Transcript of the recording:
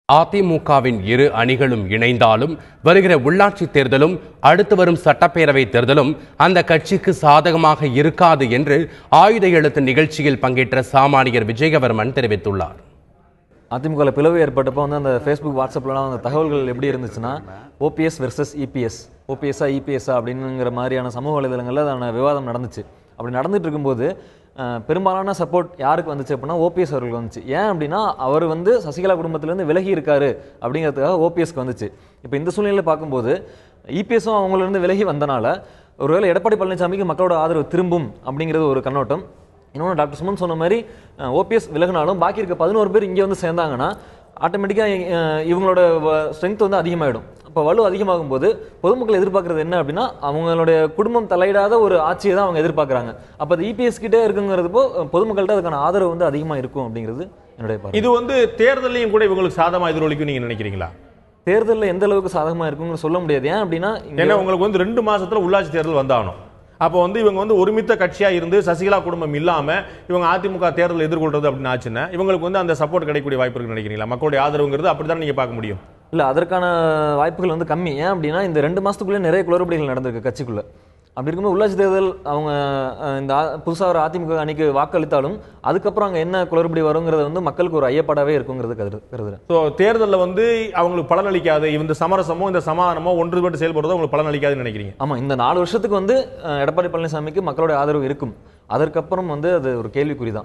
அதிமுகவின் இரு அணிகளும் இணைந்தாலும் வருகிற உள்ளாட்சி தேர்தலும் அடுத்து வரும் சட்டப்பேரவை தேர்தலும் அந்த கட்சிக்கு சாதகமாக இருக்காது என்று ஆயுத எழுத்து நிகழ்ச்சியில் பங்கேற்ற சாமானியர் விஜயவர்மன் தெரிவித்துள்ளார். அதிமுக பிளவு ஏற்பட்டப்போ அந்த ஃபேஸ்புக் வாட்ஸ்அப்லாம் அந்த தகவல்கள் எப்படி இருந்துச்சுன்னா ஓபிஎஸ் வெர்சஸ் இபிஎஸ், ஓபிஎஸ்ஸா இபிஎஸ்ஸா அப்படிங்கிற மாதிரியான சமூக வலைதளங்களில் அதான விவாதம் நடந்துச்சு. அப்படி நடந்துட்டு இருக்கும்போது பெரும்பாலான சப்போர்ட் யாருக்கு வந்துச்சு அப்படின்னா ஓபிஎஸ் அவர்களுக்கு வந்துச்சு. ஏன் அப்படின்னா அவர் சசிகலா குடும்பத்திலேருந்து விலகி இருக்காரு அப்படிங்கிறதுக்காக ஓபிஎஸ்க்கு வந்துச்சு. இப்போ இந்த சூழ்நிலையில் பார்க்கும்போது இபிஎஸும் அவங்களிருந்து விலகி வந்தனால ஒருவேளை எடப்பாடி பழனிசாமிக்கு மக்களோட ஆதரவு திரும்பும் அப்படிங்கிறது ஒரு கண்ணோட்டம். இன்னொன்று டாக்டர் சுமன் சொன்ன மாதிரி ஓபிஎஸ் விலகினாலும் பாக்கி இருக்க 11 பேர் இங்கே சேர்ந்தாங்கன்னா ஆட்டோமேட்டிக்காக இவங்களோட ஸ்ட்ரென்த் அதிகமாகிடும். இப்போ வலு அதிகமாகும் போது பொதுமக்கள் எதிர்பார்க்கறது என்ன அப்படின்னா அவங்களுடைய குடும்பம் தலையிடாத ஒரு ஆட்சியை தான் அவங்க எதிர்பார்க்குறாங்க. அப்போ அது இபிஎஸ் கிட்டே இருக்குங்கிறதுப்போ பொதுமக்கள்கிட்ட அதுக்கான ஆதரவு அதிகமாக இருக்கும் அப்படிங்கிறது என்னுடைய பார்வை. இது தேர்தலையும் கூட இவங்களுக்கு சாதகமாக எதிரொலிக்கும் நீங்க நினைக்கிறீங்களா? தேர்தலில் எந்த அளவுக்கு சாதகமாக இருக்குன்னு சொல்ல முடியாது. ஏன் அப்படின்னா உங்களுக்கு 2 மாசத்துல உள்ளாட்சி தேர்தல் வந்தாகணும். அப்போ இவங்க ஒருமித்த கட்சியா இருந்து சசிகலா குடும்பம் இல்லாம இவங்க அதிமுக தேர்தல் எதிர்கொள்றது அப்படின்னு ஆச்சுன்னா இவங்களுக்கு அந்த சப்போர்ட் கிடைக்கக்கூடிய வாய்ப்பு இருக்கு நினைக்கிறீங்களா? மக்களுடைய ஆதரவுங்கிறது அப்படிதான் நீங்க பார்க்க முடியும். இல்ல, அதற்கான வாய்ப்புகள் கம்மி. ஏன் அப்படின்னா இந்த 2 மாசத்துக்குள்ளே நிறைய குளறுபடிகள் நடந்திருக்கு கட்சிக்குள்ள. அப்படி இருக்கும்போது உள்ளாட்சி தேர்தல் அவங்க இந்த புதுசாக ஒரு அதிமுக அணிக்கு வாக்களித்தாலும் அதுக்கப்புறம் அங்கே என்ன குளறுபடி வருங்கிறது மக்களுக்கு ஒரு ஐயப்பாடாவே இருக்குங்கிறது கருதுறேன். ஸோ தேர்தலில் அவங்களுக்கு பலனளிக்காது, இந்த சமரசமோ இந்த சமாதானமோ ஒன்றுபட்டு செயல்படுறதோ உங்களுக்கு பலனளிக்காதுன்னு நினைக்கிறீங்க? ஆமாம், இந்த 4 வருஷத்துக்கு எடப்பாடி பழனிசாமிக்கு மக்களோட ஆதரவு இருக்கும். அதற்கப்புறம் அது ஒரு கேள்விக்குறி தான்.